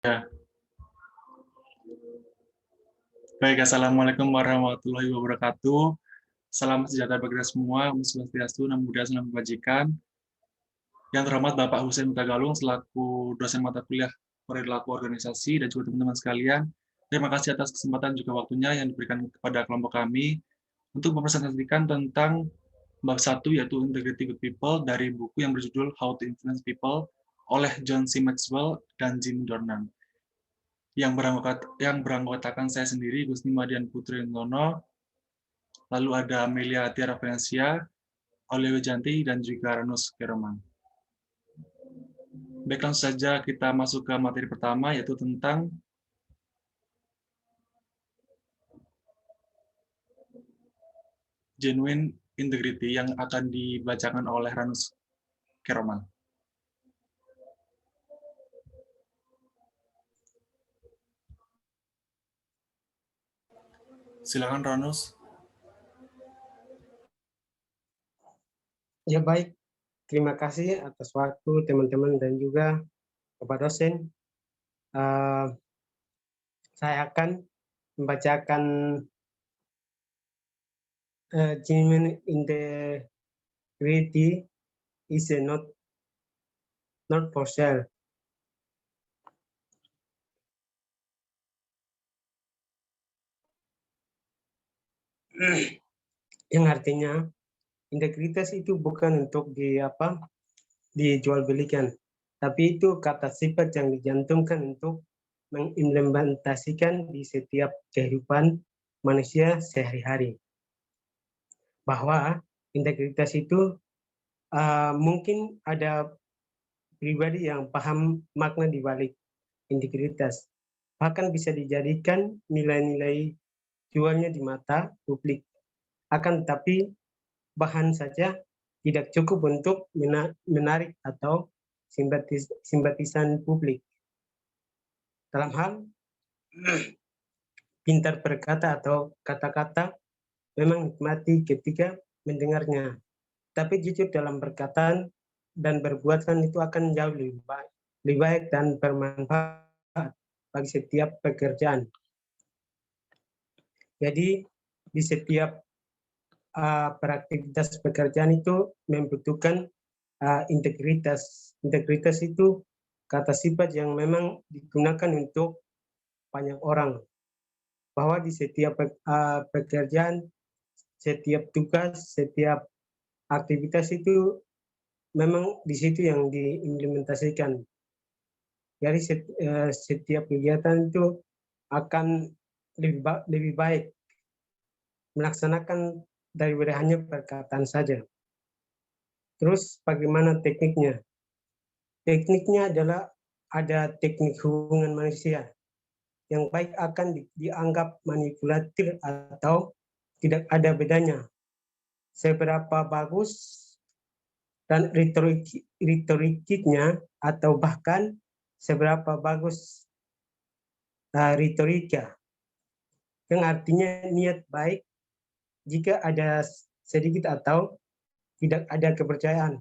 Ya, baik. Assalamualaikum warahmatullahi wabarakatuh. Salam sejahtera bagi kita semua, Om Swastiastu, Namo Buddhaya, Salam Kebajikan. Yang terhormat Bapak Husein Mutagalung selaku dosen mata kuliah perilaku organisasi dan juga teman-teman sekalian. Terima kasih atas kesempatan juga waktunya yang diberikan kepada kelompok kami untuk mempresentasikan tentang bab 1 yaitu Integrity with People dari buku yang berjudul How to Influence People oleh John C. Maxwell dan Jim Dornan. Yang beranggotakan saya sendiri, Gusni Madian Putri Nono, lalu ada Amelia Tiara Valencia, Oleh Wijanti, dan juga Ranus Keroman. Baik, langsung saja kita masuk ke materi pertama, yaitu tentang genuine integrity yang akan dibacakan oleh Ranus Keroman. Silakan Ranus. Ya baik, terima kasih atas waktu teman-teman dan juga Bapak dosen. Saya akan membacakan genuine integrity is not for sale. Yang artinya integritas itu bukan untuk dijual belikan, tapi itu kata sifat yang dicantumkan untuk mengimplementasikan di setiap kehidupan manusia sehari-hari. Bahwa integritas itu mungkin ada pribadi yang paham makna di balik integritas, bahkan bisa dijadikan nilai-nilai jualnya di mata publik. Akan tetapi bahan saja tidak cukup untuk menarik atau simpatisan publik. Dalam hal pintar berkata atau kata-kata memang nikmati ketika mendengarnya, tapi jujur dalam perkataan dan perbuatan itu akan jauh lebih baik dan bermanfaat bagi setiap pekerjaan. Jadi di setiap beraktivitas pekerjaan itu membutuhkan integritas. Integritas itu kata sifat yang memang digunakan untuk banyak orang. Bahwa di setiap pekerjaan, setiap tugas, setiap aktivitas itu memang di situ yang diimplementasikan. Jadi setiap kegiatan itu akan lebih baik melaksanakan daripada hanya perkataan saja. Terus bagaimana tekniknya? Tekniknya adalah ada teknik hubungan manusia yang baik akan dianggap manipulatif atau tidak ada bedanya. Seberapa bagus dan retoriknya atau bahkan seberapa bagus retorika, yang artinya niat baik jika ada sedikit atau tidak ada kepercayaan,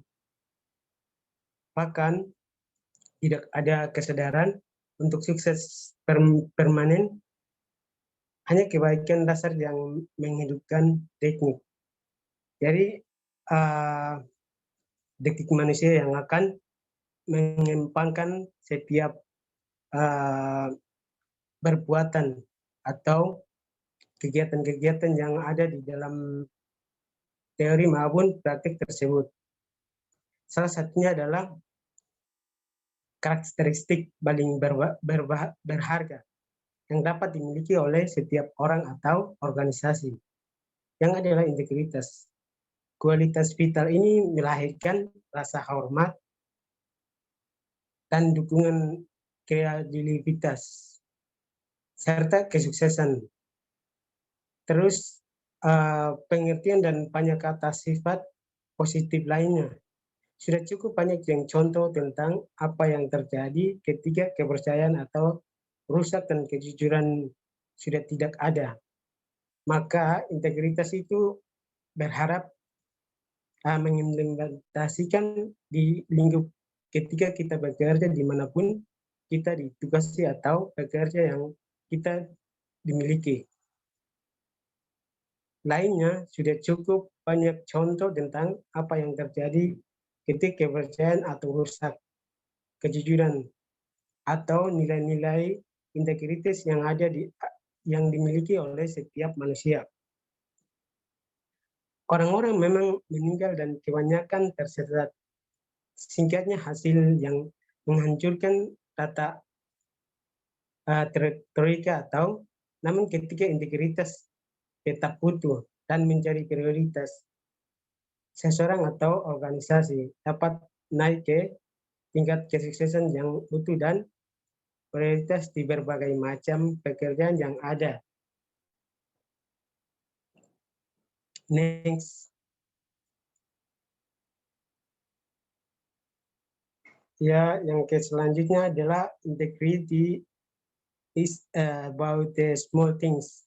bahkan tidak ada kesadaran untuk sukses permanen, hanya kebaikan dasar yang menghidupkan teknik. Jadi teknik manusia yang akan mengembangkan setiap perbuatan atau kegiatan-kegiatan yang ada di dalam teori maupun praktik tersebut. Salah satunya adalah karakteristik paling berharga yang dapat dimiliki oleh setiap orang atau organisasi, yang adalah integritas. Kualitas vital ini melahirkan rasa hormat dan dukungan kredibilitas serta kesuksesan. Terus pengertian dan banyak kata sifat positif lainnya. Sudah cukup banyak yang contoh tentang apa yang terjadi ketika kepercayaan atau rusak dan kejujuran sudah tidak ada. Maka integritas itu berharap mengimplementasikan di lingkup ketika kita bekerja dimanapun kita ditugasi atau pekerja yang kita dimiliki. Lainnya sudah cukup banyak contoh tentang apa yang terjadi ketika kepercayaan atau rusak, kejujuran, atau nilai-nilai integritas yang dimiliki oleh setiap manusia. Orang-orang memang meninggal dan kebanyakan tersesat. Singkatnya, hasil yang menghancurkan tata retorika atau namun ketika integritas tetap utuh dan menjadi prioritas seseorang atau organisasi dapat naik ke tingkat kesuksesan yang utuh dan prioritas di berbagai macam pekerjaan yang ada. Next. Ya, yang selanjutnya adalah integrity is about the small things.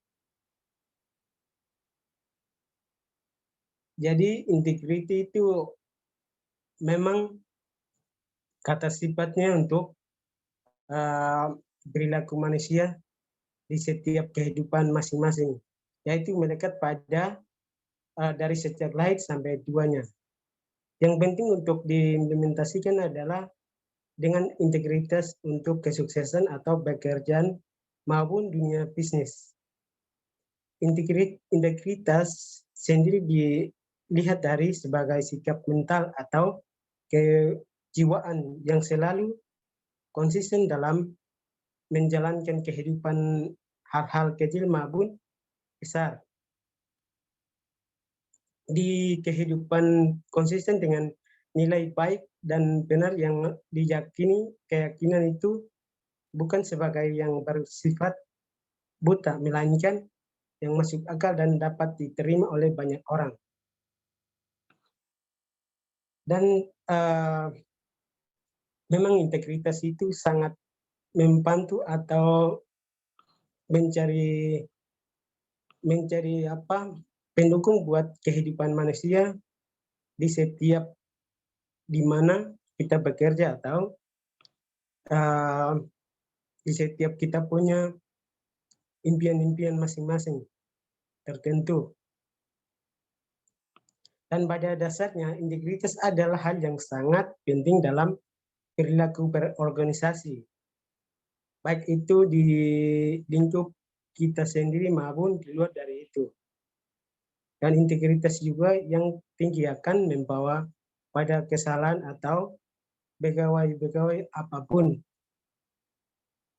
Jadi integrity itu memang kata sifatnya untuk perilaku manusia di setiap kehidupan masing-masing, yaitu melekat pada dari sejak lahir sampai tuanya. Yang penting untuk diimplementasikan adalah dengan integritas untuk kesuksesan atau pekerjaan maupun dunia bisnis. Integritas sendiri dilihat dari sebagai sikap mental atau kejiwaan yang selalu konsisten dalam menjalankan kehidupan hal-hal kecil maupun besar. Di kehidupan konsisten dengan nilai baik dan benar yang diyakini, keyakinan itu bukan sebagai yang bersifat buta, melainkan yang masuk akal dan dapat diterima oleh banyak orang. Dan memang integritas itu sangat membantu atau mencari pendukung buat kehidupan manusia di setiap di mana kita bekerja atau di setiap kita punya impian-impian masing-masing tertentu. Dan pada dasarnya integritas adalah hal yang sangat penting dalam perilaku berorganisasi, baik itu di lingkup kita sendiri maupun di luar dari itu. Dan integritas juga yang tinggi akan membawa pada kesalahan atau pegawai-pegawai apapun,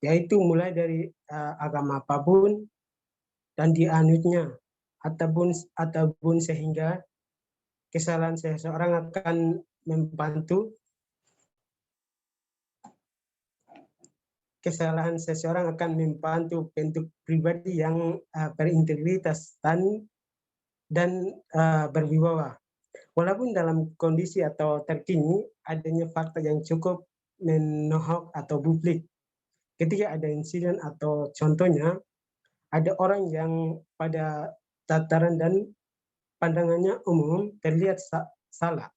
yaitu mulai dari agama apapun dan dianutnya, ataupun sehingga kesalahan seseorang akan membantu bentuk pribadi yang berintegritas dan berwibawa. Walaupun dalam kondisi atau terkini adanya fakta yang cukup menohok atau publik. Ketika ada insiden atau contohnya ada orang yang pada tataran dan pandangannya umum terlihat salah,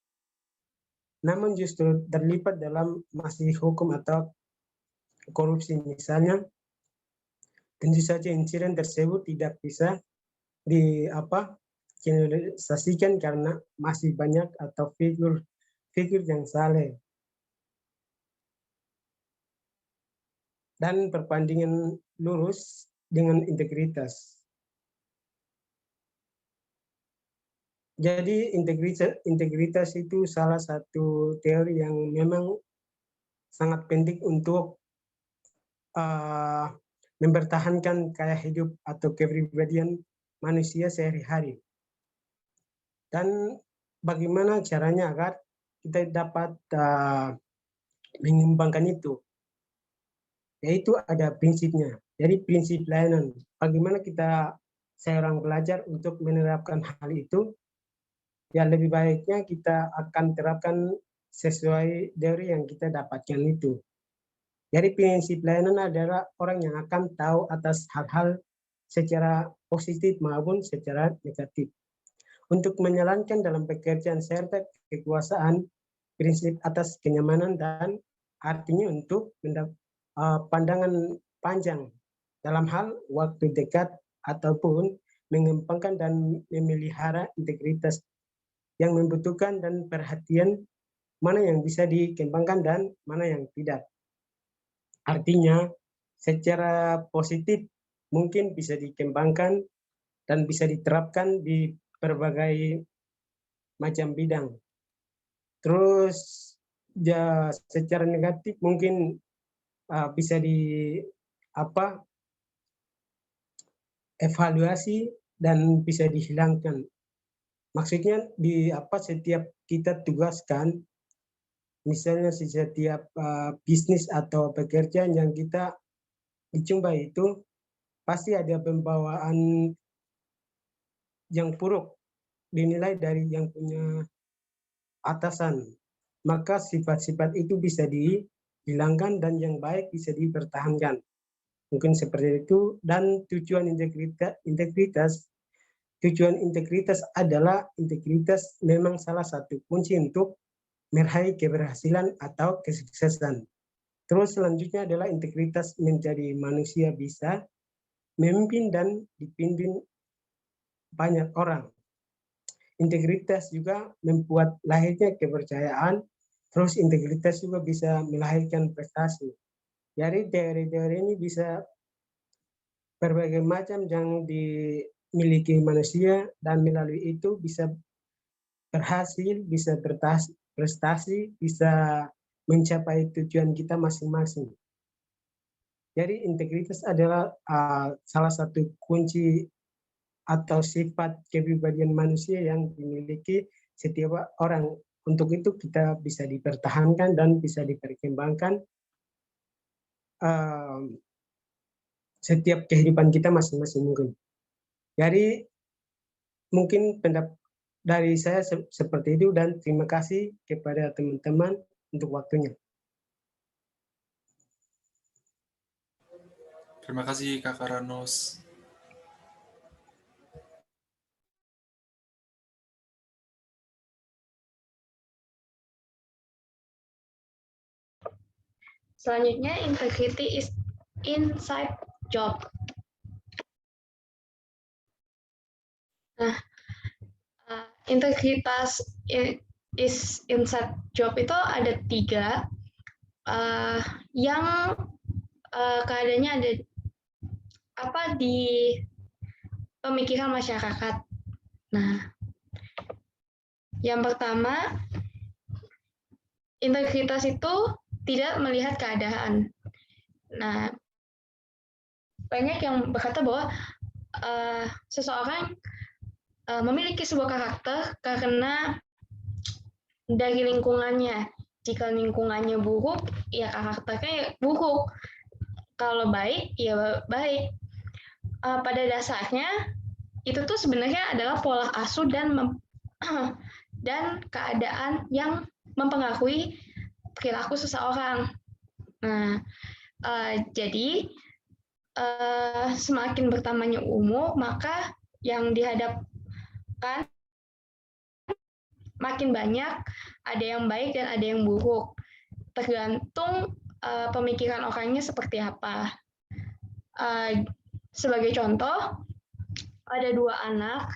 namun justru terlibat dalam masih hukum atau korupsi misalnya, tentu saja insiden tersebut tidak bisa generalisasikan karena masih banyak atau figur yang salah. Dan perbandingan lurus dengan integritas. Jadi integritas itu salah satu teori yang memang sangat penting untuk mempertahankan gaya hidup atau kepribadian manusia sehari-hari. Dan bagaimana caranya agar kita dapat mengembangkan itu? Yaitu ada prinsipnya. Jadi prinsip layanan. Bagaimana kita seorang pelajar untuk menerapkan hal itu? Ya lebih baiknya kita akan terapkan sesuai dari yang kita dapatkan itu. Jadi prinsip layanan adalah orang yang akan tahu atas hal-hal secara positif maupun secara negatif. Untuk menjalankan dalam pekerjaan serta kekuasaan, prinsip atas kenyamanan dan artinya untuk pandangan panjang dalam hal waktu dekat ataupun mengembangkan dan memelihara integritas yang membutuhkan dan perhatian mana yang bisa dikembangkan dan mana yang tidak. Artinya, secara positif mungkin bisa dikembangkan dan bisa diterapkan di berbagai macam bidang. Terus ya secara negatif mungkin bisa evaluasi dan bisa dihilangkan. Maksudnya setiap kita tugaskan, misalnya setiap bisnis atau pekerjaan yang kita dicoba itu pasti ada pembawaan yang buruk dinilai dari yang punya atasan. Maka sifat-sifat itu bisa dihilangkan dan yang baik bisa dipertahankan. Mungkin seperti itu. Dan tujuan integritas adalah integritas memang salah satu kunci untuk meraih keberhasilan atau kesuksesan. Terus selanjutnya adalah integritas menjadi manusia bisa memimpin dan dipimpin banyak orang. Integritas juga membuat lahirnya kepercayaan, terus integritas juga bisa melahirkan prestasi. Jadi teori-teori ini bisa berbagai macam yang dimiliki manusia dan melalui itu bisa berhasil, bisa berprestasi, bisa mencapai tujuan kita masing-masing. Jadi integritas adalah salah satu kunci atau sifat kepribadian manusia yang dimiliki setiap orang. Untuk itu kita bisa dipertahankan dan bisa diperkembangkan setiap kehidupan kita masing-masing mungkin. Jadi mungkin pendapat dari saya seperti itu dan terima kasih kepada teman-teman untuk waktunya. Terima kasih Kakak Ranos. Selanjutnya, integrity is inside job. Nah, integritas is inside job itu ada 3 yang keadaannya ada di pemikiran masyarakat. Nah, yang pertama, integritas itu tidak melihat keadaan. Nah, banyak yang berkata bahwa seseorang memiliki sebuah karakter karena dari lingkungannya. Jika lingkungannya buruk, ya karakternya buruk. Kalau baik, ya baik. Pada dasarnya, itu tuh sebenarnya adalah pola asuh dan keadaan yang mempengaruhi perilaku seseorang. Nah, jadi semakin bertambahnya umur, maka yang dihadapkan makin banyak, ada yang baik dan ada yang buruk. Tergantung pemikiran orangnya seperti apa. Sebagai contoh, ada 2 anak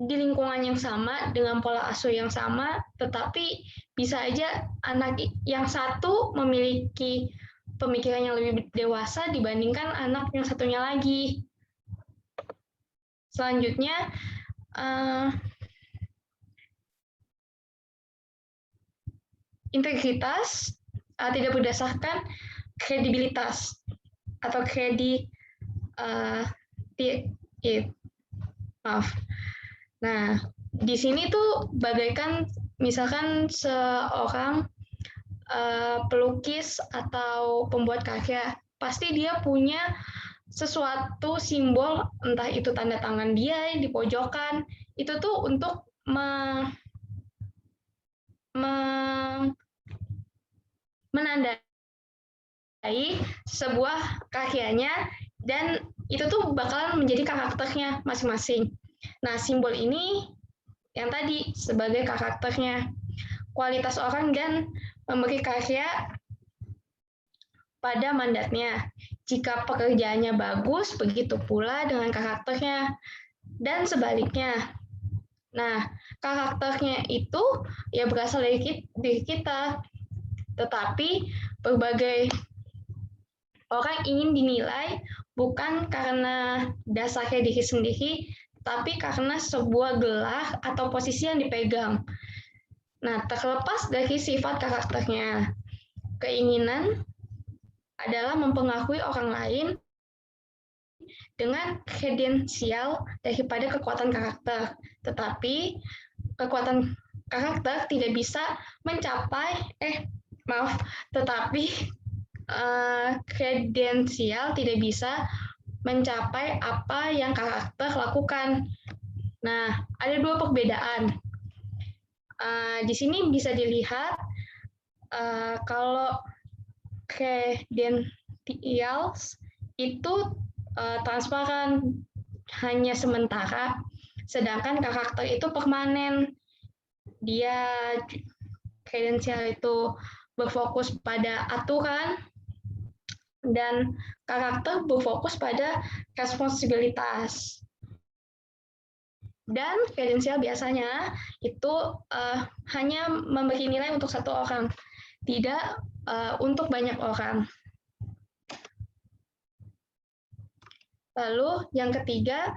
di lingkungan yang sama dengan pola asuh yang sama, tetapi bisa aja anak yang satu memiliki pemikiran yang lebih dewasa dibandingkan anak yang satunya lagi. Selanjutnya, integritas tidak berdasarkan kredibilitas atau maaf. Nah, di sini tuh bagaikan misalkan seorang pelukis atau pembuat karya, pasti dia punya sesuatu simbol, entah itu tanda tangan dia di pojokan, itu tuh untuk menandai sebuah karyanya, dan itu tuh bakalan menjadi karakternya masing-masing. Nah, simbol ini yang tadi sebagai karakternya. Kualitas orang dan memberi karya pada mandatnya. Jika pekerjaannya bagus, begitu pula dengan karakternya. Dan sebaliknya. Nah, karakternya itu ya berasal dari diri kita. Tetapi berbagai orang ingin dinilai bukan karena dasarnya diri sendiri, tapi karena sebuah gelar atau posisi yang dipegang. Nah, terlepas dari sifat karakternya, keinginan adalah mempengaruhi orang lain dengan kredensial daripada kekuatan karakter. Tetapi kekuatan karakter tidak bisa mencapai, kredensial tidak bisa mencapai apa yang karakter lakukan. Nah, ada dua perbedaan. Di sini bisa dilihat kalau kredensials itu transparan, hanya sementara, sedangkan karakter itu permanen. Dia kredensial itu berfokus pada aturan, dan karakter berfokus pada responsibilitas. Dan kredensial biasanya itu hanya memberi nilai untuk satu orang, tidak untuk banyak orang. Lalu yang ketiga,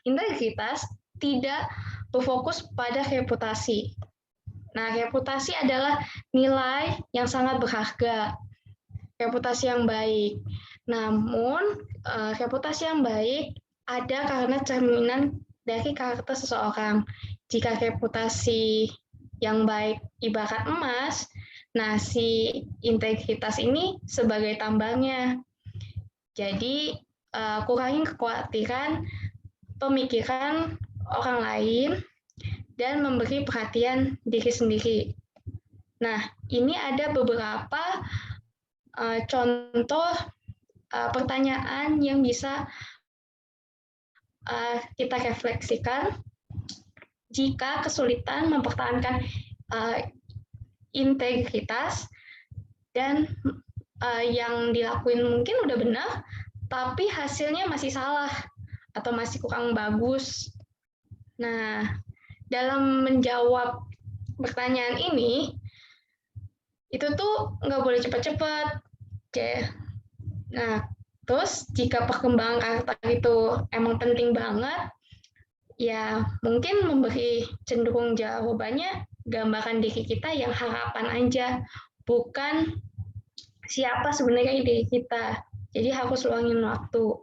integritas tidak berfokus pada reputasi. Nah, reputasi adalah nilai yang sangat berharga, reputasi yang baik. Namun, reputasi yang baik ada karena cerminan dari karakter seseorang. Jika reputasi yang baik ibarat emas, nah si integritas ini sebagai tambangnya. Jadi, kurangi kekhawatiran pemikiran orang lain dan memberi perhatian diri sendiri. Nah, ini ada beberapa contoh pertanyaan yang bisa kita refleksikan jika kesulitan mempertahankan integritas dan yang dilakuin mungkin udah benar, tapi hasilnya masih salah atau masih kurang bagus. Nah, dalam menjawab pertanyaan ini, itu tuh nggak boleh cepat-cepat. Nah, terus jika perkembangan karakter itu emang penting banget, ya mungkin memberi cenderung jawabannya gambaran diri kita yang harapan aja, bukan siapa sebenarnya diri kita. Jadi harus luangin waktu.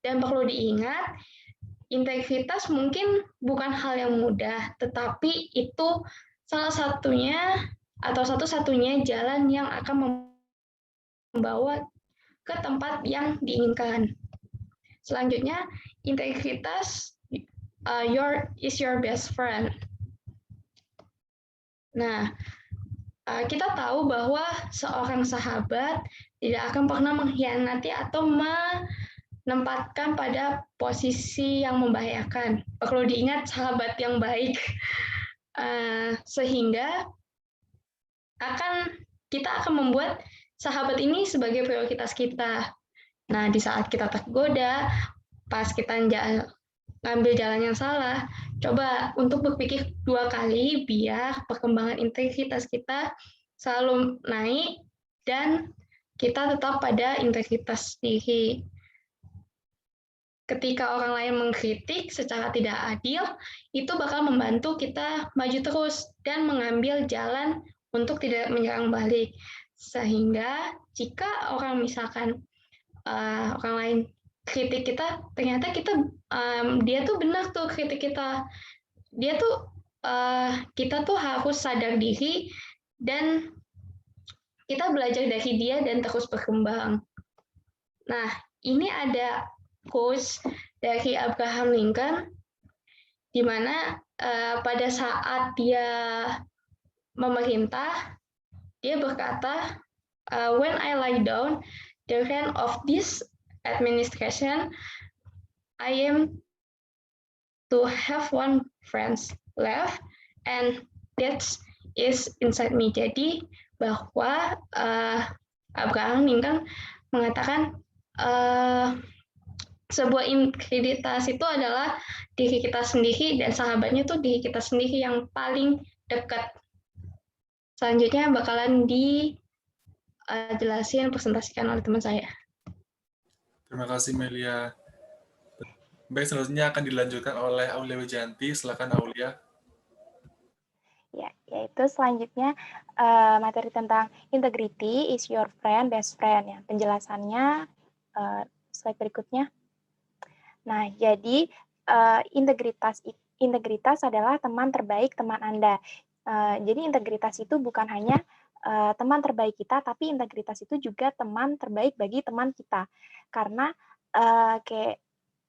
Dan perlu diingat, integritas mungkin bukan hal yang mudah, tetapi itu salah satunya atau satu-satunya jalan yang akan membawa ke tempat yang diinginkan. Selanjutnya, integritas is your best friend. Nah, kita tahu bahwa seorang sahabat tidak akan pernah mengkhianati atau menempatkan pada posisi yang membahayakan. Perlu diingat, sahabat yang baik. Sehingga kita akan membuat sahabat ini sebagai prioritas kita. Nah, di saat kita tergoda, pas kita ngambil jalan yang salah, coba untuk berpikir 2 kali biar perkembangan integritas kita selalu naik dan kita tetap pada integritas diri. Ketika orang lain mengkritik secara tidak adil, itu bakal membantu kita maju terus dan mengambil jalan untuk tidak menyerang balik. Sehingga jika orang misalkan orang lain kritik kita, ternyata dia tuh benar tuh kritik kita. Kita tuh harus sadar diri dan kita belajar dari dia dan terus berkembang. Nah, ini ada quotes dari Abraham Lincoln, di mana pada saat dia memerintah, dia berkata, "When I lie down, the reign of this administration, I am to have one friend left, and that's is inside me. Jadi bahwa Abraham Lincoln mengatakan sebuah integritas itu adalah diri kita sendiri dan sahabatnya tuh diri kita sendiri yang paling dekat. Selanjutnya bakalan dijelasin, presentasikan oleh teman saya. Terima kasih Melia. Baik, selanjutnya akan dilanjutkan oleh Aulia Wijanti. Silakan Aulia. Ya, yaitu selanjutnya materi tentang integrity is your friend, best friend. Ya, penjelasannya slide berikutnya. Nah, jadi integritas adalah teman terbaik teman Anda. Jadi integritas itu bukan hanya teman terbaik kita, tapi integritas itu juga teman terbaik bagi teman kita. Karena kayak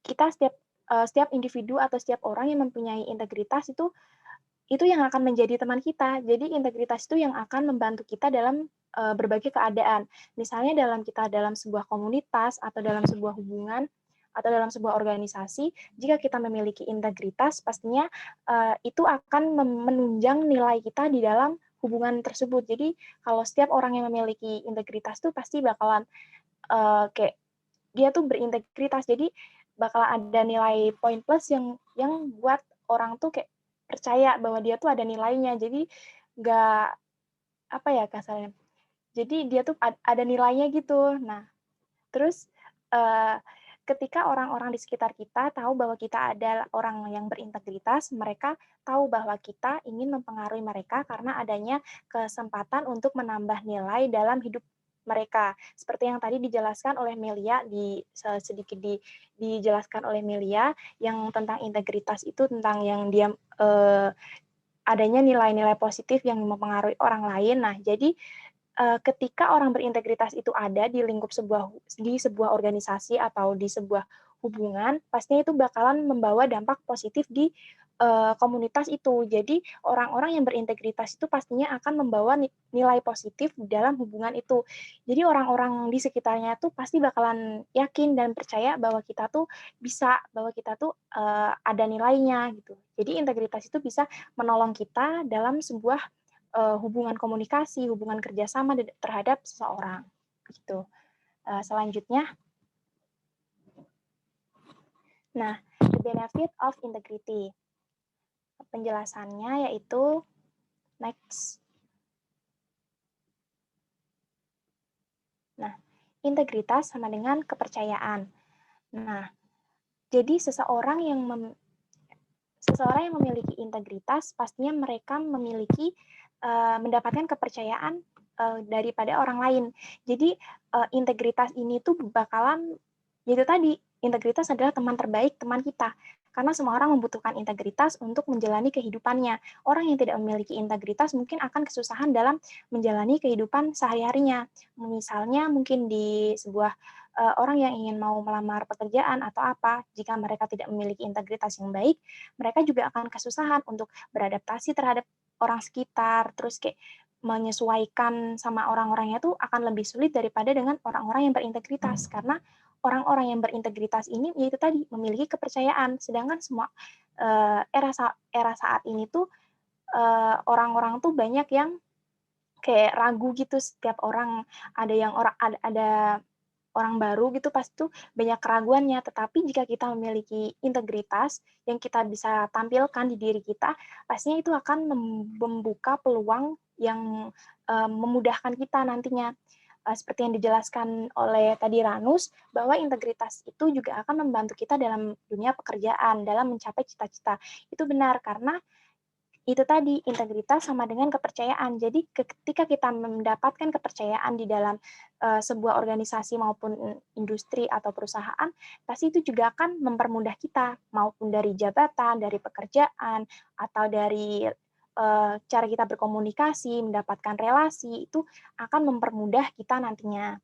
kita setiap individu atau setiap orang yang mempunyai integritas itu yang akan menjadi teman kita. Jadi integritas itu yang akan membantu kita dalam berbagai keadaan. Misalnya dalam sebuah komunitas atau dalam sebuah hubungan atau dalam sebuah organisasi, jika kita memiliki integritas, pastinya itu akan menunjang nilai kita di dalam hubungan tersebut. Jadi kalau setiap orang yang memiliki integritas tuh pasti bakalan kayak dia tuh berintegritas. Jadi bakal ada nilai poin plus yang buat orang tuh kayak percaya bahwa dia tuh ada nilainya. Jadi nggak apa ya kasarnya. Jadi dia tuh ada nilainya gitu. Nah, terus ketika orang-orang di sekitar kita tahu bahwa kita adalah orang yang berintegritas, mereka tahu bahwa kita ingin mempengaruhi mereka karena adanya kesempatan untuk menambah nilai dalam hidup mereka. Seperti yang tadi dijelaskan oleh Melia, sedikit dijelaskan oleh Melia, yang tentang integritas itu tentang yang dia adanya nilai-nilai positif yang mempengaruhi orang lain. Nah, jadi ketika orang berintegritas itu ada di lingkup sebuah organisasi atau di sebuah hubungan, pastinya itu bakalan membawa dampak positif di komunitas itu. Jadi orang-orang yang berintegritas itu pastinya akan membawa nilai positif di dalam hubungan itu. Jadi orang-orang di sekitarnya tuh pasti bakalan yakin dan percaya bahwa kita tuh bisa, bahwa kita tuh ada nilainya gitu. Jadi integritas itu bisa menolong kita dalam sebuah hubungan komunikasi, hubungan kerjasama terhadap seseorang. Gitu. Selanjutnya, nah, the benefit of integrity. Penjelasannya yaitu next. Nah, integritas sama dengan kepercayaan. Nah, jadi seseorang yang memiliki integritas pastinya mereka memiliki mendapatkan kepercayaan daripada orang lain. Jadi integritas ini tuh bakalan itu tadi, integritas adalah teman terbaik teman kita. Karena semua orang membutuhkan integritas untuk menjalani kehidupannya. Orang yang tidak memiliki integritas mungkin akan kesusahan dalam menjalani kehidupan sehari-harinya. Misalnya mungkin di sebuah orang yang ingin mau melamar pekerjaan atau apa, jika mereka tidak memiliki integritas yang baik, mereka juga akan kesusahan untuk beradaptasi terhadap orang sekitar, terus kayak menyesuaikan sama orang-orangnya tuh akan lebih sulit daripada dengan orang-orang yang berintegritas, karena orang-orang yang berintegritas ini yaitu tadi memiliki kepercayaan. Sedangkan semua era saat ini tuh orang-orang tuh banyak yang kayak ragu gitu. Setiap orang ada orang baru gitu pasti tuh banyak keraguannya. Tetapi jika kita memiliki integritas yang kita bisa tampilkan di diri kita, pastinya itu akan membuka peluang yang memudahkan kita nantinya. Seperti yang dijelaskan oleh tadi Ranus, bahwa integritas itu juga akan membantu kita dalam dunia pekerjaan, dalam mencapai cita-cita. Itu benar, karena itu tadi, integritas sama dengan kepercayaan. Jadi ketika kita mendapatkan kepercayaan di dalam sebuah organisasi maupun industri atau perusahaan, pasti itu juga akan mempermudah kita, maupun dari jabatan, dari pekerjaan, atau dari cara kita berkomunikasi, mendapatkan relasi, itu akan mempermudah kita nantinya.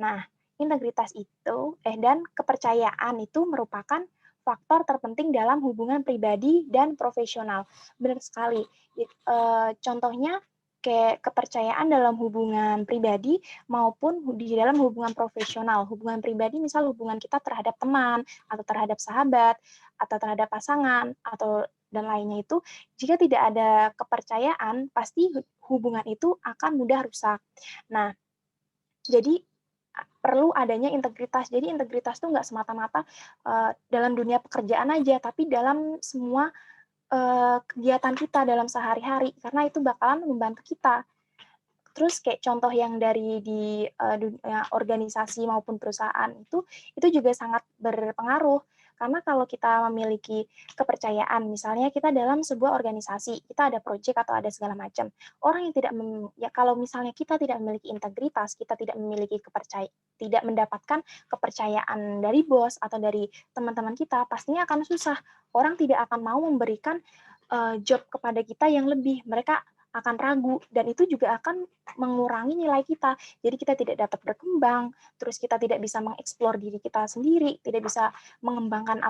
Nah, integritas itu, dan kepercayaan itu merupakan faktor terpenting dalam hubungan pribadi dan profesional. Benar sekali. Contohnya, kayak kepercayaan dalam hubungan pribadi maupun di dalam hubungan profesional. Hubungan pribadi, misal hubungan kita terhadap teman, atau terhadap sahabat, atau terhadap pasangan, atau dan lainnya itu, jika tidak ada kepercayaan, pasti hubungan itu akan mudah rusak. Nah, jadi perlu adanya integritas. Jadi integritas itu nggak semata-mata dalam dunia pekerjaan aja, tapi dalam semua kegiatan kita dalam sehari-hari, karena itu bakalan membantu kita. Terus kayak contoh yang dari di dunia organisasi maupun perusahaan itu juga sangat berpengaruh. Karena kalau kita memiliki kepercayaan, misalnya kita dalam sebuah organisasi, kita ada proyek atau ada segala macam. Orang yang kalau misalnya kita tidak memiliki integritas, kita tidak memiliki tidak mendapatkan kepercayaan dari bos atau dari teman-teman kita, pastinya akan susah. Orang tidak akan mau memberikan job kepada kita yang lebih. Mereka akan ragu, dan itu juga akan mengurangi nilai kita. Jadi kita tidak dapat berkembang, terus kita tidak bisa mengeksplor diri kita sendiri, tidak bisa mengembangkan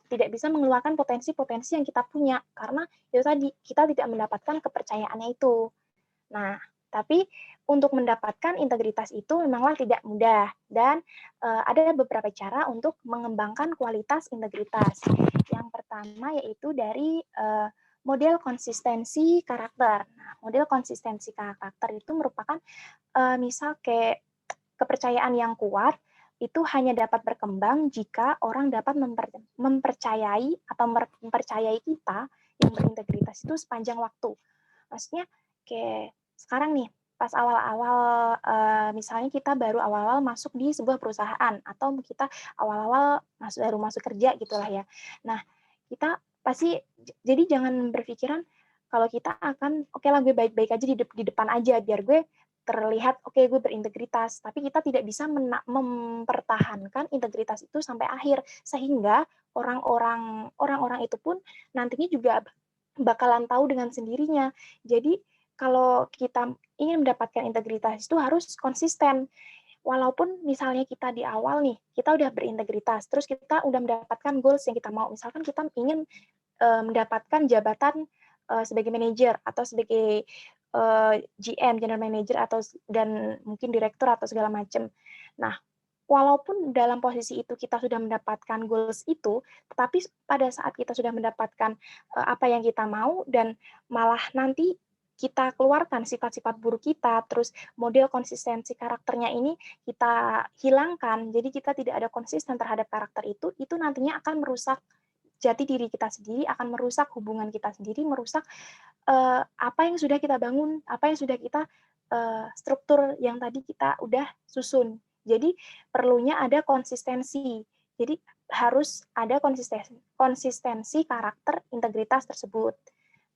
tidak bisa mengeluarkan potensi-potensi yang kita punya, karena itu tadi, kita tidak mendapatkan kepercayaannya itu. Nah, tapi untuk mendapatkan integritas itu memanglah tidak mudah, dan ada beberapa cara untuk mengembangkan kualitas integritas. Yang pertama yaitu dari model konsistensi karakter. Nah, model konsistensi karakter itu merupakan misal kayak kepercayaan yang kuat itu hanya dapat berkembang jika orang dapat mempercayai atau mempercayai kita yang berintegritas itu sepanjang waktu. Maksudnya kayak sekarang nih, pas awal-awal misalnya kita baru awal-awal masuk di sebuah perusahaan atau kita awal-awal baru masuk kerja gitulah ya. Nah, kita pasti jadi jangan berpikiran kalau kita akan oke lah gue baik-baik aja di depan aja biar gue terlihat oke gue berintegritas, tapi kita tidak bisa mempertahankan integritas itu sampai akhir, sehingga orang-orang itu pun nantinya juga bakalan tahu dengan sendirinya. Jadi kalau kita ingin mendapatkan integritas itu harus konsisten. Walaupun misalnya kita di awal nih, kita udah berintegritas, terus kita udah mendapatkan goals yang kita mau. Misalkan kita ingin mendapatkan jabatan sebagai manajer atau sebagai GM, general manager, dan mungkin direktur atau segala macam. Nah, walaupun dalam posisi itu kita sudah mendapatkan goals itu, tetapi pada saat kita sudah mendapatkan apa yang kita mau dan malah nanti kita keluarkan sifat-sifat buruk kita, terus model konsistensi karakternya ini kita hilangkan, jadi kita tidak ada konsisten terhadap karakter itu nantinya akan merusak jati diri kita sendiri, akan merusak hubungan kita sendiri, merusak apa yang sudah kita bangun, apa yang sudah kita struktur yang tadi kita udah susun. Jadi perlunya ada konsistensi. Jadi harus ada konsistensi karakter integritas tersebut.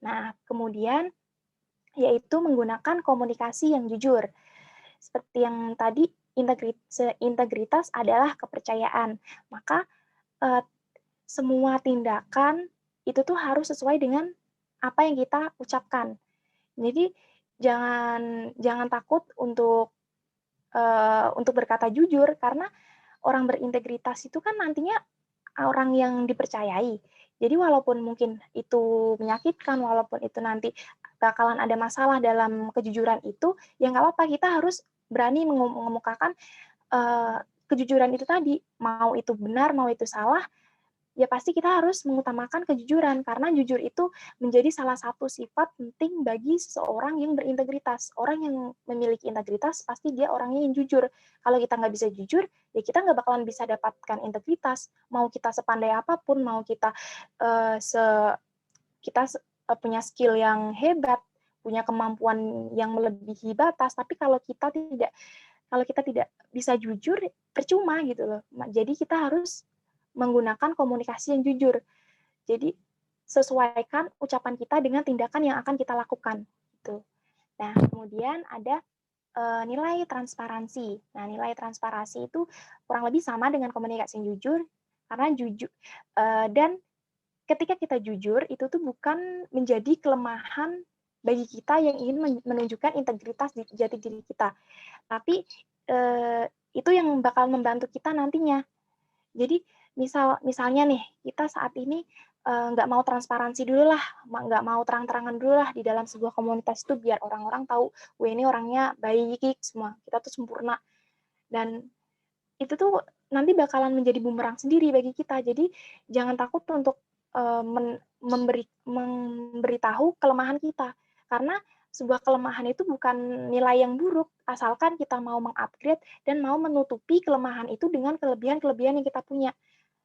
Nah, kemudian yaitu menggunakan komunikasi yang jujur. Seperti yang tadi, integritas adalah kepercayaan. Maka semua tindakan itu tuh harus sesuai dengan apa yang kita ucapkan. Jadi jangan takut untuk berkata jujur, karena orang berintegritas itu kan nantinya orang yang dipercayai. Jadi walaupun mungkin itu menyakitkan, walaupun itu nanti bakalan ada masalah dalam kejujuran itu, ya nggak apa-apa, kita harus berani mengemukakan kejujuran itu tadi. Mau itu benar, mau itu salah, ya pasti kita harus mengutamakan kejujuran, karena jujur itu menjadi salah satu sifat penting bagi seseorang yang berintegritas. Orang yang memiliki integritas pasti dia orangnya yang jujur. Kalau kita nggak bisa jujur, ya kita nggak bakalan bisa dapatkan integritas. Mau kita sepandai apapun, mau kita punya skill yang hebat, punya kemampuan yang melebihi batas, tapi kalau kita tidak bisa jujur, percuma gitu loh. Jadi kita harus menggunakan komunikasi yang jujur. Jadi sesuaikan ucapan kita dengan tindakan yang akan kita lakukan. Gitu. Nah, kemudian ada nilai transparansi. Nah, nilai transparansi itu kurang lebih sama dengan komunikasi yang jujur, karena jujur dan ketika kita jujur itu tuh bukan menjadi kelemahan bagi kita yang ingin menunjukkan integritas di jati diri kita, tapi itu yang bakal membantu kita nantinya. Jadi misalnya nih, kita saat ini nggak mau transparansi dulu lah, nggak mau terang-terangan dulu lah di dalam sebuah komunitas itu, biar orang-orang tahu, wah ini orangnya baik semua, kita tuh sempurna. Dan itu tuh nanti bakalan menjadi bumerang sendiri bagi kita. Jadi jangan takut untuk memberitahu kelemahan kita. Karena sebuah kelemahan itu bukan nilai yang buruk, asalkan kita mau mengupgrade dan mau menutupi kelemahan itu dengan kelebihan-kelebihan yang kita punya.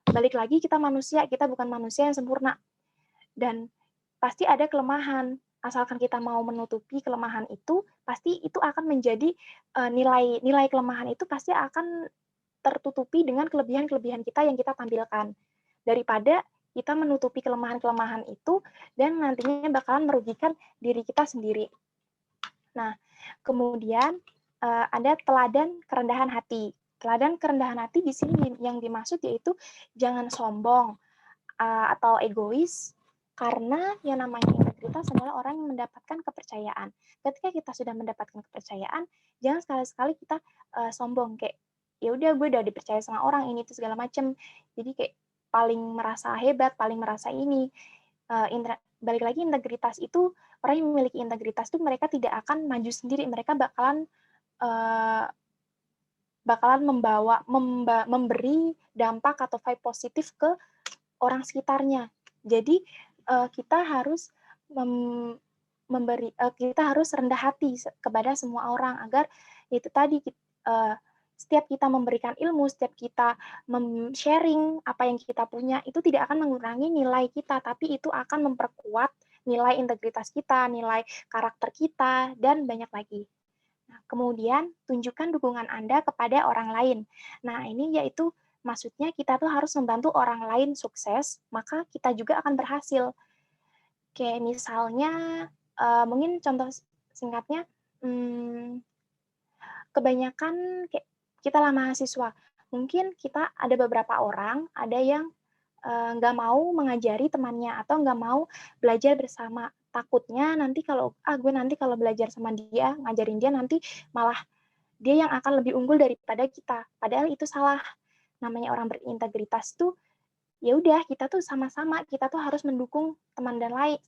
Balik lagi, kita manusia, kita bukan manusia yang sempurna. Dan pasti ada kelemahan. Asalkan kita mau menutupi kelemahan itu, pasti itu akan menjadi nilai kelemahan itu pasti akan tertutupi dengan kelebihan-kelebihan kita yang kita tampilkan. Daripada kita menutupi kelemahan-kelemahan itu dan nantinya bakalan merugikan diri kita sendiri. Nah, kemudian ada teladan kerendahan hati. Teladan kerendahan hati di sini yang dimaksud yaitu jangan sombong atau egois, karena yang namanya integritas adalah orang yang mendapatkan kepercayaan. Ketika kita sudah mendapatkan kepercayaan, jangan sekali-sekali kita sombong kayak ya udah gue udah dipercaya sama orang ini itu segala macam. Jadi kayak paling merasa hebat, paling merasa ini. Balik lagi, integritas itu, orang yang memiliki integritas itu mereka tidak akan maju sendiri, mereka bakalan memberi dampak atau vibe positif ke orang sekitarnya. Jadi kita harus kita harus rendah hati kepada semua orang agar itu tadi setiap kita memberikan ilmu, setiap kita sharing apa yang kita punya, itu tidak akan mengurangi nilai kita, tapi itu akan memperkuat nilai integritas kita, nilai karakter kita, dan banyak lagi. Nah, kemudian, tunjukkan dukungan Anda kepada orang lain. Nah, ini yaitu maksudnya kita tuh harus membantu orang lain sukses, maka kita juga akan berhasil. Kayak misalnya, mungkin contoh singkatnya, kebanyakan kayak kita lah mahasiswa, mungkin kita ada beberapa orang, ada yang nggak mau mengajari temannya atau nggak mau belajar bersama. Takutnya nanti kalau gue nanti kalau belajar sama dia, ngajarin dia nanti malah dia yang akan lebih unggul daripada kita. Padahal itu salah. Namanya orang berintegritas tuh ya udah kita tuh sama-sama, kita tuh harus mendukung teman dan lain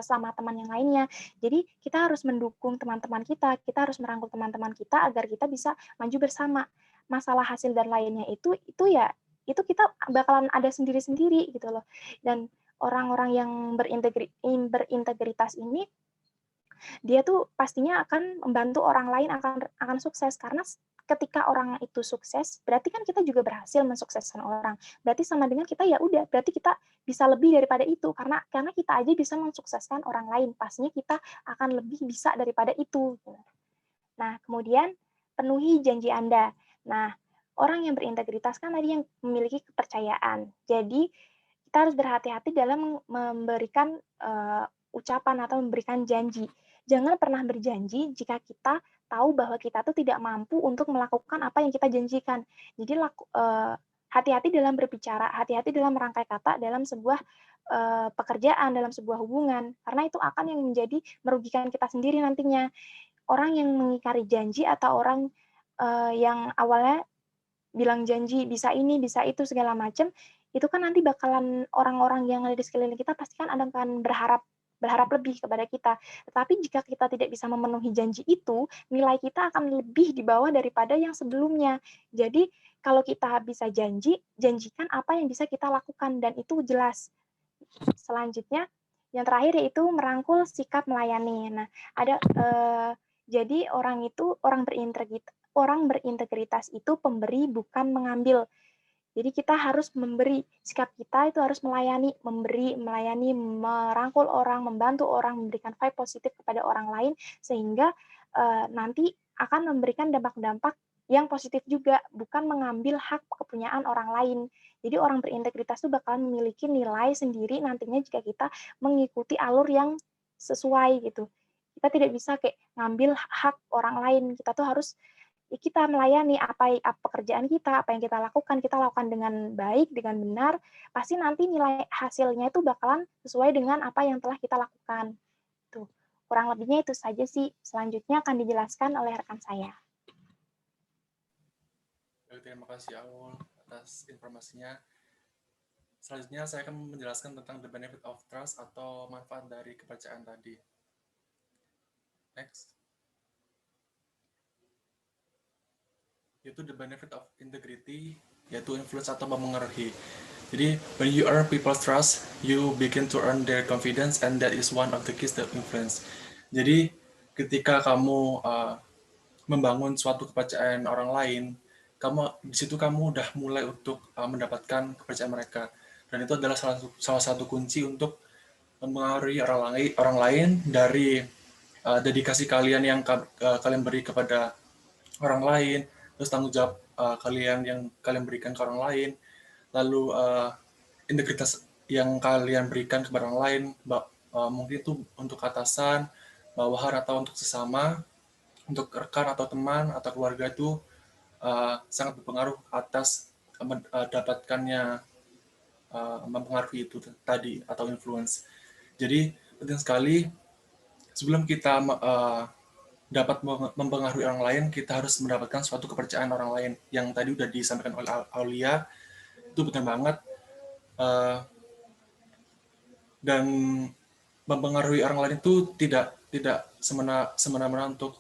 sama teman yang lainnya. Jadi kita harus mendukung teman-teman kita harus merangkul teman-teman kita agar kita bisa maju bersama. Masalah hasil dan lainnya itu ya itu kita bakalan ada sendiri-sendiri gitu loh. Dan orang-orang yang berintegritas ini dia tuh pastinya akan membantu orang lain akan sukses, karena ketika orang itu sukses, berarti kan kita juga berhasil mensukseskan orang. Berarti sama dengan kita ya udah, berarti kita bisa lebih daripada itu karena kita aja bisa mensukseskan orang lain, pastinya kita akan lebih bisa daripada itu. Nah, kemudian penuhi janji Anda. Nah, orang yang berintegritas kan tadi yang memiliki kepercayaan. Jadi, kita harus berhati-hati dalam memberikan ucapan atau memberikan janji. Jangan pernah berjanji jika kita tahu bahwa kita tuh tidak mampu untuk melakukan apa yang kita janjikan. Jadi hati-hati dalam berbicara, hati-hati dalam merangkai kata dalam sebuah pekerjaan, dalam sebuah hubungan, karena itu akan yang menjadi merugikan kita sendiri nantinya. Orang yang mengingkari janji atau orang yang awalnya bilang janji bisa ini, bisa itu segala macam, itu kan nanti bakalan orang-orang yang ada di sekeliling kita pasti kan akan berharap lebih kepada kita. Tetapi jika kita tidak bisa memenuhi janji itu, nilai kita akan lebih di bawah daripada yang sebelumnya. Jadi kalau kita bisa janjikan apa yang bisa kita lakukan dan itu jelas. Selanjutnya, yang terakhir yaitu merangkul sikap melayani. Nah, ada jadi orang berintegritas itu pemberi bukan mengambil. Jadi kita harus memberi, sikap kita itu harus melayani, melayani, merangkul orang, membantu orang, memberikan vibe positif kepada orang lain, sehingga nanti akan memberikan dampak-dampak yang positif juga, bukan mengambil hak kepunyaan orang lain. Jadi orang berintegritas itu bakalan memiliki nilai sendiri nantinya jika kita mengikuti alur yang sesuai gitu. Kita tidak bisa kayak ngambil hak orang lain, kita tuh harus kita melayani apa pekerjaan kita, apa yang kita lakukan dengan baik, dengan benar, pasti nanti nilai hasilnya itu bakalan sesuai dengan apa yang telah kita lakukan. Tuh, kurang lebihnya itu saja sih. Selanjutnya akan dijelaskan oleh rekan saya. Terima kasih Aul atas informasinya. Selanjutnya saya akan menjelaskan tentang the benefit of trust atau manfaat dari kepercayaan tadi. Next. Yaitu the benefit of integrity, yaitu influence atau memengaruhi. Jadi when you earn people's trust, you begin to earn their confidence, and that is one of the keys that influence. Jadi ketika kamu membangun suatu kepercayaan orang lain, di situ kamu udah mulai untuk mendapatkan kepercayaan mereka, dan itu adalah salah satu kunci untuk mempengaruhi orang lain dari dedikasi kalian yang kalian beri kepada orang lain, terus tanggung jawab kalian yang kalian berikan ke orang lain, lalu integritas yang kalian berikan kepada orang lain, mungkin itu untuk atasan, bawahan, atau untuk sesama, untuk rekan atau teman atau keluarga, itu sangat berpengaruh atas dapatkannya mempengaruhi itu tadi atau influence. Jadi penting sekali sebelum kita dapat mempengaruhi orang lain, kita harus mendapatkan suatu kepercayaan orang lain yang tadi udah disampaikan oleh Aulia. Itu benar banget. Dan mempengaruhi orang lain itu tidak semena-mena untuk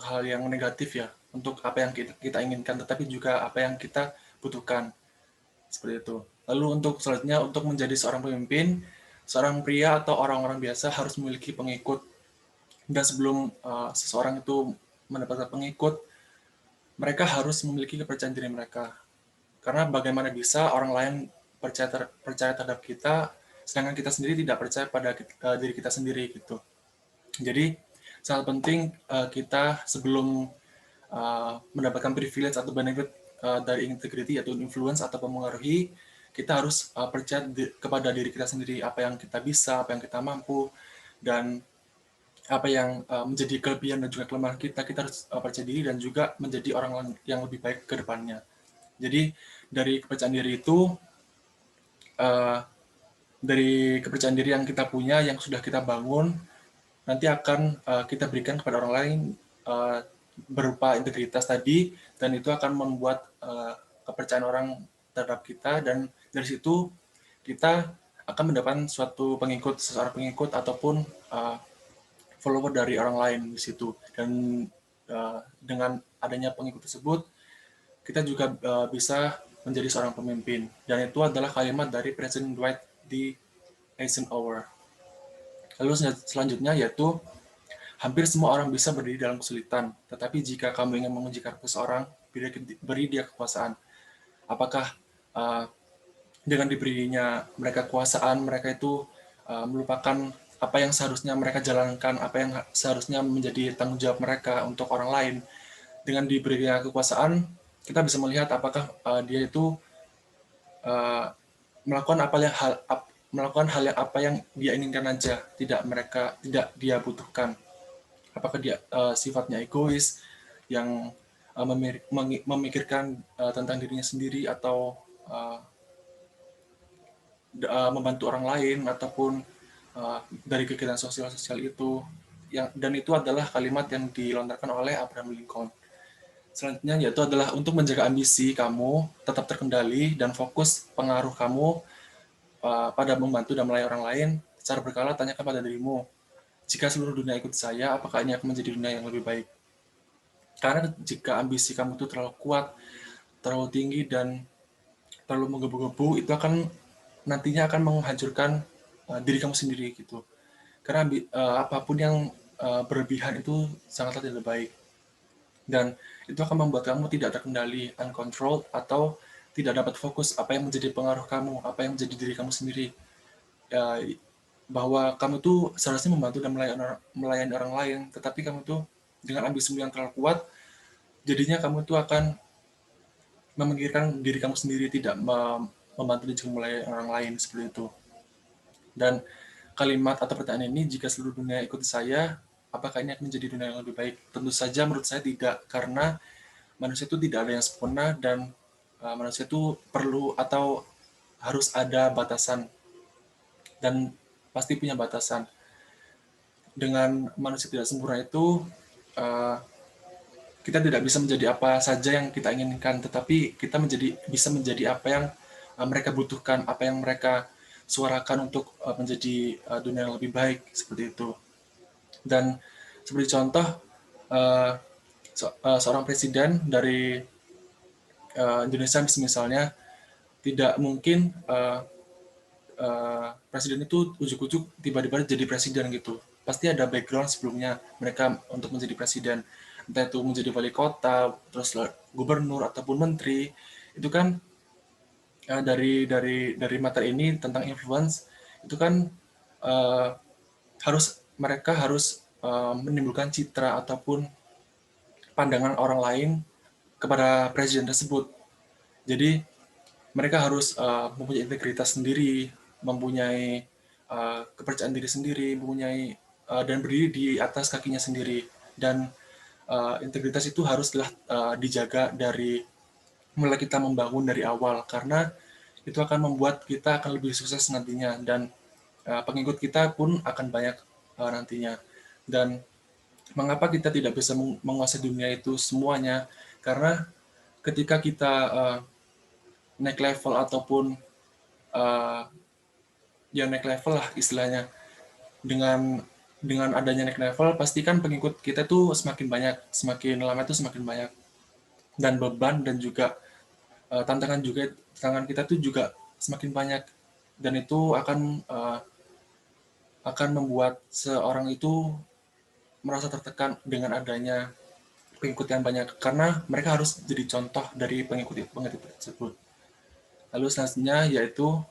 hal yang negatif ya, untuk apa yang kita inginkan, tetapi juga apa yang kita butuhkan, seperti itu. Lalu untuk selanjutnya, untuk menjadi seorang pemimpin, seorang pria atau orang-orang biasa harus memiliki pengikut. Dan sebelum seseorang itu mendapatkan pengikut, mereka harus memiliki kepercayaan diri mereka. Karena bagaimana bisa orang lain percaya terhadap kita, sedangkan kita sendiri tidak percaya pada diri kita sendiri gitu. Jadi sangat penting kita sebelum mendapatkan privilege atau benefit dari integrity atau influence atau mempengaruhi, kita harus percaya kepada diri kita sendiri, apa yang kita bisa, apa yang kita mampu, dan apa yang menjadi kelebihan dan juga kelemahan kita harus percaya diri dan juga menjadi orang yang lebih baik ke depannya. Jadi dari kepercayaan diri itu, dari kepercayaan diri yang kita punya, yang sudah kita bangun, nanti akan kita berikan kepada orang lain berupa integritas tadi, dan itu akan membuat kepercayaan orang terhadap kita, dan dari situ kita akan mendapatkan seorang pengikut ataupun follower dari orang lain di situ. Dan dengan adanya pengikut tersebut, kita juga bisa menjadi seorang pemimpin. Dan itu adalah kalimat dari President Dwight D. Eisenhower. Lalu selanjutnya yaitu, hampir semua orang bisa berdiri dalam kesulitan, tetapi jika kamu ingin menguji karakter seseorang, beri dia kekuasaan. Apakah dengan diberinya mereka kekuasaan, mereka itu melupakan apa yang seharusnya mereka jalankan, apa yang seharusnya menjadi tanggung jawab mereka untuk orang lain. Dengan diberinya kekuasaan, kita bisa melihat apakah dia itu melakukan hal yang apa yang dia inginkan aja, tidak dia butuhkan. Apakah dia sifatnya egois, yang memikirkan tentang dirinya sendiri, atau membantu orang lain, ataupun dari kegiatan sosial itu, dan itu adalah kalimat yang dilontarkan oleh Abraham Lincoln. Selanjutnya yaitu adalah untuk menjaga ambisi kamu tetap terkendali dan fokus pengaruh kamu pada membantu dan melayani orang lain. Secara berkala tanyakan pada dirimu, jika seluruh dunia ikut saya, apakah ini akan menjadi dunia yang lebih baik? Karena jika ambisi kamu itu terlalu kuat, terlalu tinggi, dan terlalu menggebu-gebu, itu akan nantinya akan menghancurkan diri kamu sendiri gitu. Karena apapun yang berlebihan itu sangatlah tidak baik. Dan itu akan membuat kamu tidak terkendali, uncontrolled, atau tidak dapat fokus apa yang menjadi pengaruh kamu, apa yang menjadi diri kamu sendiri. Bahwa kamu tuh seharusnya membantu dan melayani orang lain, tetapi kamu tuh dengan ambisimu yang terlalu kuat, jadinya kamu tuh akan memikirkan diri kamu sendiri, tidak membantu dan juga melayani orang lain, seperti itu. Dan kalimat atau pertanyaan ini, jika seluruh dunia ikut saya, apakah ini akan menjadi dunia yang lebih baik? Tentu saja menurut saya tidak, karena manusia itu tidak ada yang sempurna, dan manusia itu perlu atau harus ada batasan, dan pasti punya batasan. Dengan manusia tidak sempurna itu, kita tidak bisa menjadi apa saja yang kita inginkan, tetapi kita bisa menjadi apa yang mereka butuhkan, apa yang mereka suarakan untuk menjadi dunia yang lebih baik, seperti itu. Dan seperti contoh, seorang presiden dari Indonesia misalnya, tidak mungkin presiden itu ujuk-ujuk tiba-tiba jadi presiden gitu. Pasti ada background sebelumnya mereka untuk menjadi presiden, entah itu menjadi wali kota, terus gubernur ataupun menteri. Itu kan dari materi ini tentang influence itu kan mereka harus menimbulkan citra ataupun pandangan orang lain kepada presiden tersebut. Jadi mereka harus mempunyai integritas sendiri, mempunyai kepercayaan diri sendiri, mempunyai dan berdiri di atas kakinya sendiri. Dan integritas itu haruslah dijaga dari mulai kita membangun dari awal, karena itu akan membuat kita akan lebih sukses nantinya, dan pengikut kita pun akan banyak nantinya. Dan mengapa kita tidak bisa menguasai dunia itu semuanya? Karena ketika kita naik level ataupun ya naik level lah istilahnya, dengan adanya naik level, pastikan pengikut kita tuh semakin banyak, semakin lama itu semakin banyak, dan beban dan juga tantangan kita tuh juga semakin banyak, dan itu akan membuat seorang itu merasa tertekan dengan adanya pengikut yang banyak, karena mereka harus jadi contoh dari pengikut tersebut. Lalu selanjutnya yaitu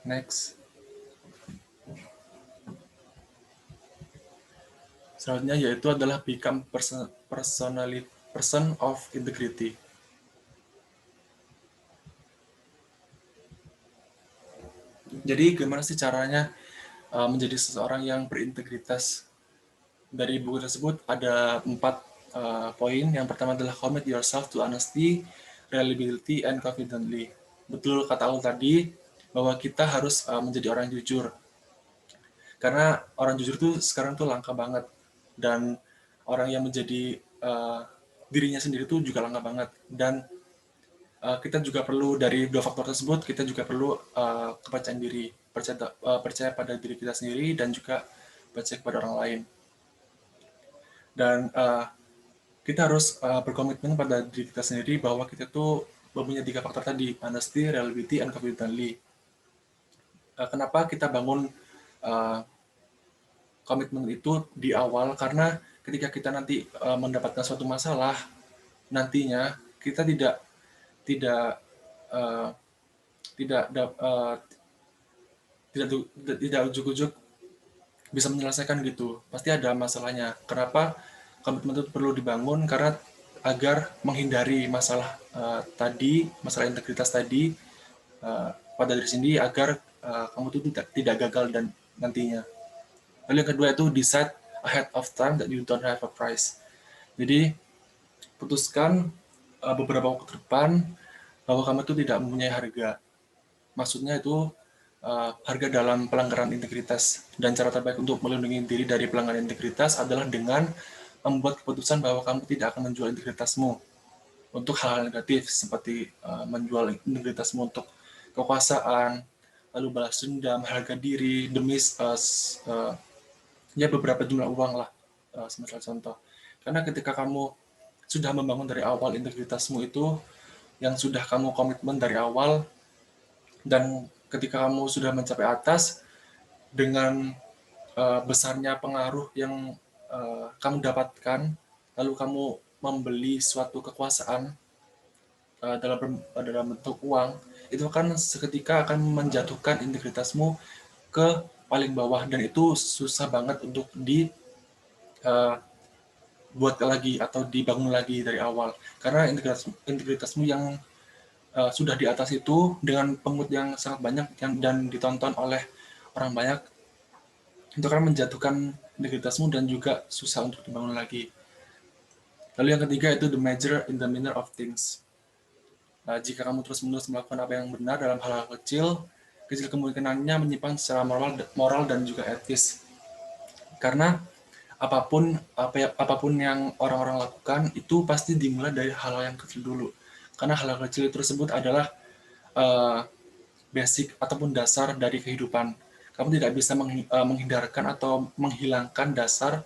next. Selanjutnya yaitu adalah become person of integrity. Jadi gimana sih caranya menjadi seseorang yang berintegritas? Dari buku tersebut ada 4 poin. Yang pertama adalah commit yourself to honesty, reliability, and confidently. Betul kata Aul tadi, bahwa kita harus menjadi orang jujur. Karena orang jujur tuh sekarang tuh langka banget. Dan orang yang menjadi dirinya sendiri tuh juga langka banget. Dan kita juga perlu, dari 2 faktor tersebut, kita juga perlu kepercayaan diri. Percaya pada diri kita sendiri dan juga percaya kepada orang lain. Dan kita harus berkomitmen pada diri kita sendiri bahwa kita tuh mempunyai 3 faktor tadi, honesty, reliability, and confidently. Kenapa kita bangun komitmen itu di awal? Karena ketika kita nanti mendapatkan suatu masalah, nantinya kita tidak ujuk-ujuk bisa menyelesaikan gitu. Pasti ada masalahnya. Kenapa komitmen itu perlu dibangun? Karena agar menghindari masalah masalah integritas tadi pada diri sendiri, agar kamu itu tidak gagal dan nantinya. Lalu yang kedua itu decide ahead of time that you don't have a price. Jadi putuskan beberapa waktu ke depan bahwa kamu itu tidak mempunyai harga. Maksudnya itu harga dalam pelanggaran integritas. Dan cara terbaik untuk melindungi diri dari pelanggaran integritas adalah dengan membuat keputusan bahwa kamu tidak akan menjual integritasmu untuk hal-hal negatif, seperti menjual integritasmu untuk kekuasaan, lalu balas dendam, harga diri, demi ya beberapa jumlah uang lah, semisal contoh. Karena ketika kamu sudah membangun dari awal integritasmu itu, yang sudah kamu komitmen dari awal, dan ketika kamu sudah mencapai atas, dengan besarnya pengaruh yang kamu dapatkan, lalu kamu membeli suatu kekuasaan dalam bentuk uang, itu kan seketika akan menjatuhkan integritasmu ke paling bawah, dan itu susah banget untuk buat lagi atau dibangun lagi dari awal, karena integritasmu yang sudah di atas itu dengan pengikut yang sangat banyak dan ditonton oleh orang banyak, itu akan menjatuhkan integritasmu dan juga susah untuk dibangun lagi. Lalu yang ketiga itu the major in the minor of things. Jika kamu terus-menerus melakukan apa yang benar dalam hal-hal kecil kemungkinannya menyimpang secara moral dan juga etis. Karena apapun yang orang-orang lakukan itu pasti dimulai dari hal-hal yang kecil dulu. Karena hal-hal kecil tersebut adalah basic ataupun dasar dari kehidupan. Kamu tidak bisa menghindarkan atau menghilangkan dasar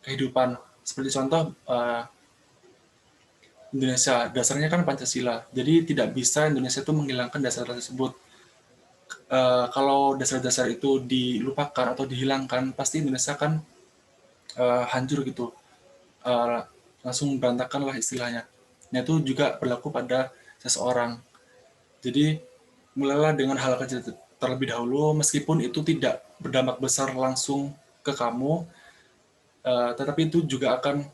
kehidupan. Seperti contoh, Indonesia. Dasarnya kan Pancasila. Jadi tidak bisa Indonesia itu menghilangkan dasar tersebut. Kalau dasar-dasar itu dilupakan atau dihilangkan, pasti Indonesia kan hancur gitu. Langsung berantakan lah istilahnya. Nah, itu juga berlaku pada seseorang. Jadi, mulailah dengan hal kecil terlebih dahulu, meskipun itu tidak berdampak besar langsung ke kamu, tetapi itu juga akan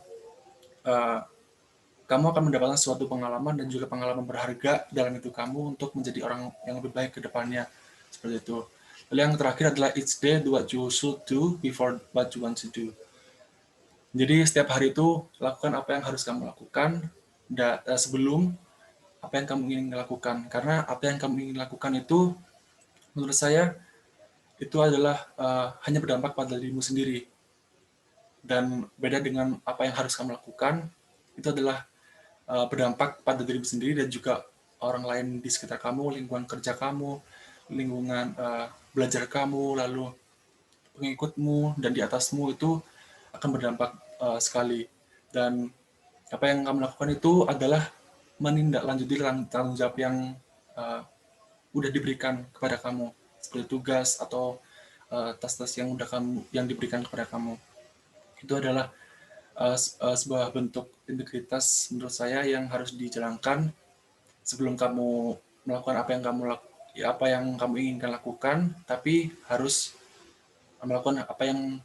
kamu akan mendapatkan suatu pengalaman dan juga pengalaman berharga dalam hidup kamu untuk menjadi orang yang lebih baik ke depannya. Seperti itu. Lalu yang terakhir adalah each day do what you should do before what you want to do. Jadi setiap hari itu lakukan apa yang harus kamu lakukan sebelum apa yang kamu ingin lakukan. Karena apa yang kamu ingin lakukan itu menurut saya itu adalah hanya berdampak pada dirimu sendiri. Dan beda dengan apa yang harus kamu lakukan, itu adalah berdampak pada dirimu sendiri dan juga orang lain di sekitar kamu, lingkungan kerja kamu, lingkungan belajar kamu, lalu pengikutmu dan di atasmu itu akan berdampak sekali. Dan apa yang kamu lakukan itu adalah menindaklanjuti tanggung jawab yang udah diberikan kepada kamu, seperti tugas atau tes-tes yang diberikan kepada kamu. Itu adalah sebuah bentuk integritas menurut saya yang harus dijalankan sebelum kamu melakukan apa yang kamu inginkan lakukan, tapi harus melakukan apa yang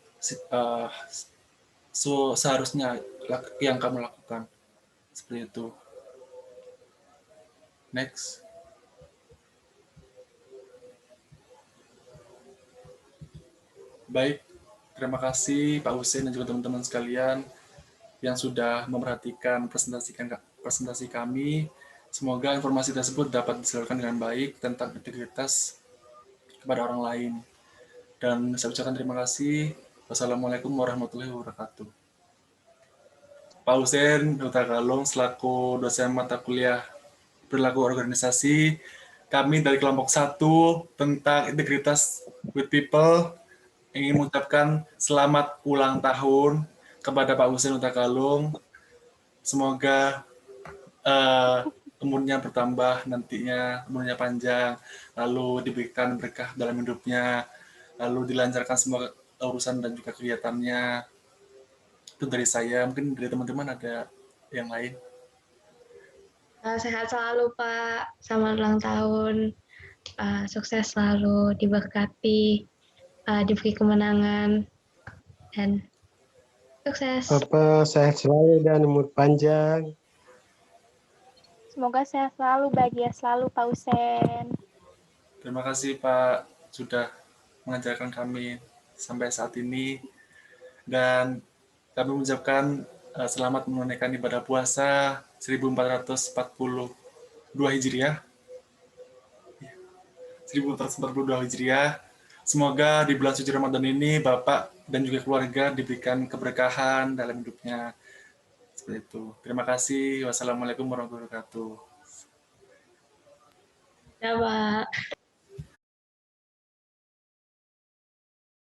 seharusnya yang kamu lakukan. Seperti itu. Next. Baik, terima kasih Pak Hussein dan juga teman-teman sekalian yang sudah memperhatikan presentasi kami. Semoga informasi tersebut dapat disalurkan dengan baik tentang integritas kepada orang lain. Dan saya ucapkan terima kasih. Wassalamualaikum warahmatullahi wabarakatuh. Pak Hussein Huta Galung selaku dosen mata kuliah perilaku organisasi, kami dari kelompok 1 tentang integritas with people ingin mengucapkan selamat ulang tahun kepada Pak Hussein Huta Galung. Semoga umurnya bertambah nantinya, umurnya panjang, lalu diberikan berkah dalam hidupnya, lalu dilancarkan semua urusan dan juga kegiatannya. Itu dari saya, mungkin dari teman-teman ada yang lain. Sehat selalu Pak, selamat ulang tahun, sukses selalu, diberkati, diberi kemenangan, dan sukses. Bapak sehat selalu dan umur panjang. Semoga sehat selalu, bahagia selalu Pak Hussein. Terima kasih Pak sudah mengajarkan kami sampai saat ini, dan kami mengucapkan selamat menunaikan ibadah puasa 1442 Hijriah. 1442 Hijriah. Semoga di bulan suci Ramadan ini Bapak dan juga keluarga diberikan keberkahan dalam hidupnya. Seperti itu. Terima kasih. Wassalamualaikum warahmatullahi wabarakatuh. Ya Pak.